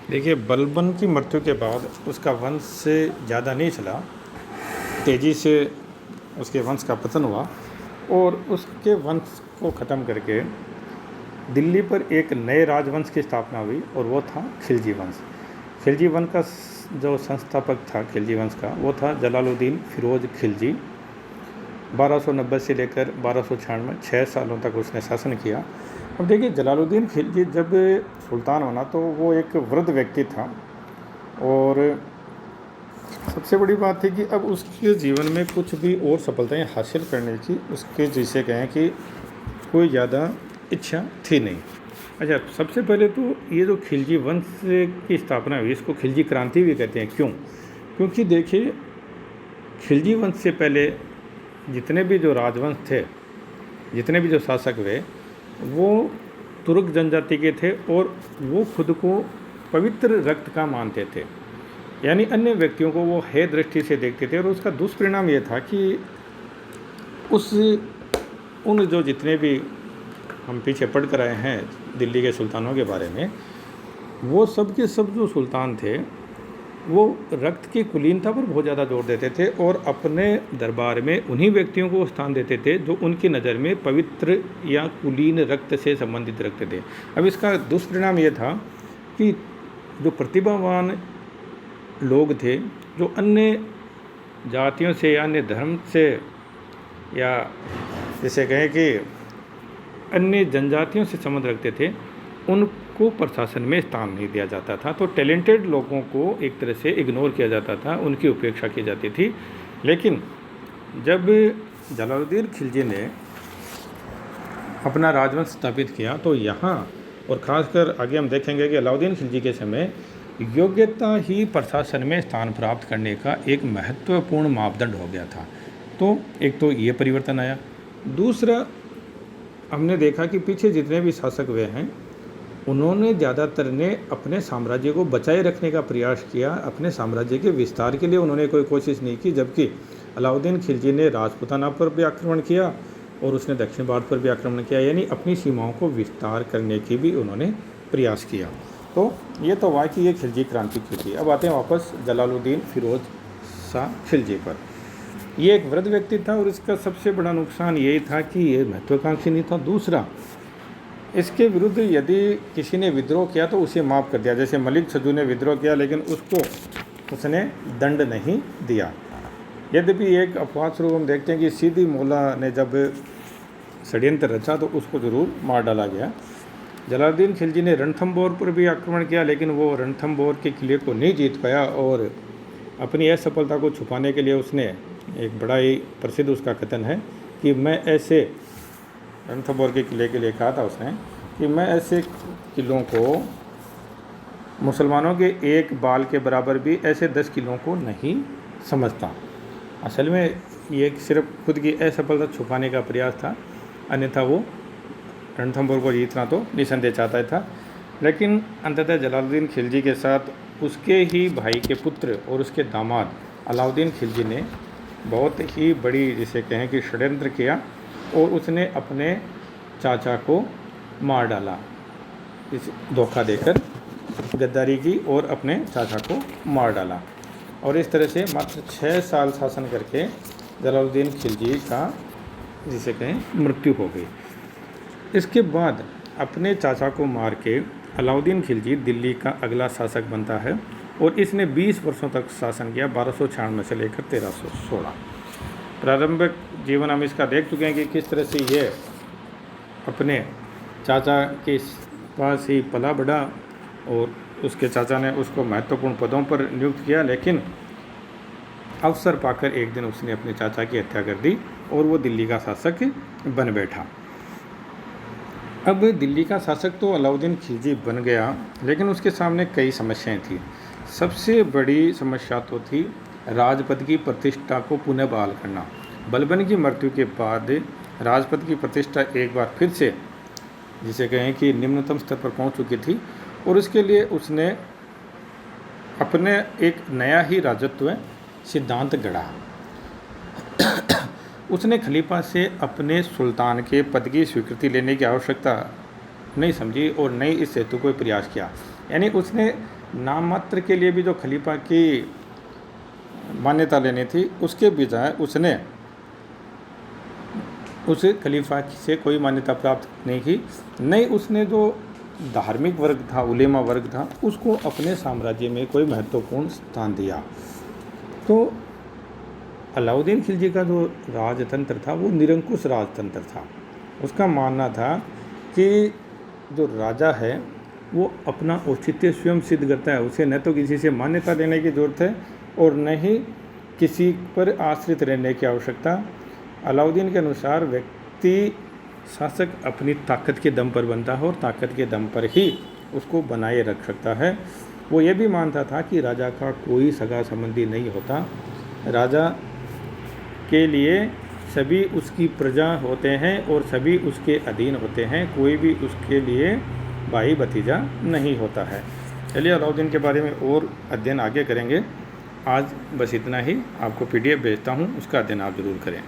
देखिए, बलबन की मृत्यु के बाद उसका वंश से ज़्यादा नहीं चला, तेज़ी से उसके वंश का पतन हुआ और उसके वंश को ख़त्म करके दिल्ली पर एक नए राजवंश की स्थापना हुई और वो था खिलजी वंश। खिलजी वंश का जो संस्थापक था खिलजी वंश का, वो था जलालुद्दीन फिरोज खिलजी। 1290 से लेकर 1296 6 सालों तक उसने शासन किया। अब देखिए, जलालुद्दीन खिलजी जब सुल्तान बना तो वो एक वृद्ध व्यक्ति था और सबसे बड़ी बात थी कि अब उसके जीवन में कुछ भी और सफलताएं हासिल करने की उसके, जिसे कहें कि कोई ज़्यादा इच्छा थी नहीं। अच्छा, सबसे पहले तो ये जो खिलजी वंश की स्थापना हुई, इसको खिलजी क्रांति भी कहते हैं। क्यों? क्योंकि देखिए, खिलजी वंश से पहले जितने भी जो राजवंश थे, जितने भी जो शासक हुए, वो तुर्क जनजाति के थे और वो खुद को पवित्र रक्त का मानते थे, यानी अन्य व्यक्तियों को वो हे दृष्टि से देखते थे। और उसका दुष्परिणाम ये था कि उन जो जितने भी हम पीछे पढ़ कर आए हैं दिल्ली के सुल्तानों के बारे में, वो सब के सब जो सुल्तान थे वो रक्त की कुलीनता पर बहुत ज़्यादा जोर देते थे और अपने दरबार में उन्हीं व्यक्तियों को स्थान देते थे जो उनकी नज़र में पवित्र या कुलीन रक्त से संबंधित रखते थे। अब इसका दुष्परिणाम ये था कि जो प्रतिभावान लोग थे, जो अन्य जातियों से या अन्य धर्म से, या जैसे कहें कि अन्य जनजातियों से संबंध रखते थे, उनको प्रशासन में स्थान नहीं दिया जाता था। तो टैलेंटेड लोगों को एक तरह से इग्नोर किया जाता था, उनकी उपेक्षा की जाती थी। लेकिन जब जलालुद्दीन खिलजी ने अपना राजवंश स्थापित किया तो यहाँ, और ख़ासकर आगे हम देखेंगे कि अलाउद्दीन खिलजी के समय योग्यता ही प्रशासन में स्थान प्राप्त करने का एक महत्वपूर्ण मापदंड हो गया था। तो एक तो ये परिवर्तन आया। दूसरा, हमने देखा कि पीछे जितने भी शासक हुए हैं, उन्होंने ज़्यादातर ने अपने साम्राज्य को बचाए रखने का प्रयास किया। अपने साम्राज्य के विस्तार के लिए उन्होंने कोई कोशिश नहीं की, जबकि अलाउद्दीन खिलजी ने राजपूताना पर भी आक्रमण किया और उसने दक्षिण भारत पर भी आक्रमण किया, यानी अपनी सीमाओं को विस्तार करने की भी उन्होंने प्रयास किया। तो ये तो हुआ कि ये खिलजी क्रांति की थी। अब आते हैं वापस जलालुद्दीन फिरोज शाह खिलजी पर। ये एक वृद्ध व्यक्ति था और इसका सबसे बड़ा नुकसान यही था कि ये महत्वाकांक्षी नहीं था। दूसरा, इसके विरुद्ध यदि किसी ने विद्रोह किया तो उसे माफ़ कर दिया। जैसे मलिक सजू ने विद्रोह किया लेकिन उसको उसने दंड नहीं दिया। यद्यपि एक अपवाद स्वरूप हम देखते हैं कि सीधी मौला ने जब षड्यंत्र रचा तो उसको ज़रूर मार डाला गया। जलालुद्दीन खिलजी ने रणथंभौर पर भी आक्रमण किया, लेकिन वो रणथंभौर के किले को नहीं जीत पाया और अपनी असफलता को छुपाने के लिए उसने, एक बड़ा ही प्रसिद्ध उसका कथन है कि मैं ऐसे, रणथंभौर के किले के लिए कहा था उसने कि मैं ऐसे किलों को, मुसलमानों के एक बाल के बराबर भी ऐसे 10 किलों को नहीं समझता। असल में ये सिर्फ खुद की असफलता छुपाने का प्रयास था, अन्यथा वो रणथंभौर को जीतना तो निसंदेह चाहता था। लेकिन अंततः जलालुद्दीन खिलजी के साथ उसके ही भाई के पुत्र और उसके दामाद अलाउद्दीन खिलजी ने बहुत ही बड़ी, जिसे कहें कि षड्यंत्र किया और उसने अपने चाचा को मार डाला, इस धोखा देकर गद्दारी की और अपने चाचा को मार डाला। और इस तरह से मात्र 6 साल शासन करके जलालुद्दीन खिलजी का, जिसे कहें, मृत्यु हो गई। इसके बाद अपने चाचा को मार के अलाउद्दीन खिलजी दिल्ली का अगला शासक बनता है और इसने 20 वर्षों तक शासन किया, 1296 से लेकर 1316। प्रारंभिक जीवन हम इसका देख चुके हैं कि किस तरह से ये अपने चाचा के पास ही पला बढ़ा और उसके चाचा ने उसको महत्वपूर्ण पदों पर नियुक्त किया, लेकिन अवसर पाकर एक दिन उसने अपने चाचा की हत्या कर दी और वो दिल्ली का शासक बन बैठा। अब दिल्ली का शासक तो अलाउद्दीन खिलजी बन गया, लेकिन उसके सामने कई समस्याएं थी। सबसे बड़ी समस्या तो थी राजपद की प्रतिष्ठा को पुनः बहाल करना। बलबन की मृत्यु के बाद राजपद की प्रतिष्ठा एक बार फिर से, जिसे कहें कि निम्नतम स्तर पर पहुंच चुकी थी और इसके लिए उसने अपने एक नया ही राजत्व सिद्धांत गढ़ा। उसने खलीफा से अपने सुल्तान के पद की स्वीकृति लेने की आवश्यकता नहीं समझी और न ही इस हेतु कोई प्रयास किया। यानी उसने नाम मात्र के लिए भी जो खलीफा की मान्यता लेनी थी, उसके बजाय उसने उस खलीफा से कोई मान्यता प्राप्त नहीं की, नहीं उसने जो धार्मिक वर्ग था, उलेमा वर्ग था, उसको अपने साम्राज्य में कोई महत्वपूर्ण स्थान दिया। तो अलाउद्दीन खिलजी का जो राजतंत्र था वो निरंकुश राजतंत्र था। उसका मानना था कि जो राजा है वो अपना औचित्य स्वयं सिद्ध करता है, उसे न तो किसी से मान्यता लेने की ज़रूरत है और न ही किसी पर आश्रित रहने की आवश्यकता। अलाउद्दीन के अनुसार व्यक्ति शासक अपनी ताकत के दम पर बनता है और ताकत के दम पर ही उसको बनाए रख सकता है। वो ये भी मानता था कि राजा का कोई सगा संबंधी नहीं होता, राजा के लिए सभी उसकी प्रजा होते हैं और सभी उसके अधीन होते हैं, कोई भी उसके लिए भाई भतीजा नहीं होता है। चलिए अलाउद्दीन के बारे में और अध्ययन आगे करेंगे। आज बस इतना ही। आपको PDF भेजता हूँ, उसका अध्ययन आप ज़रूर करें।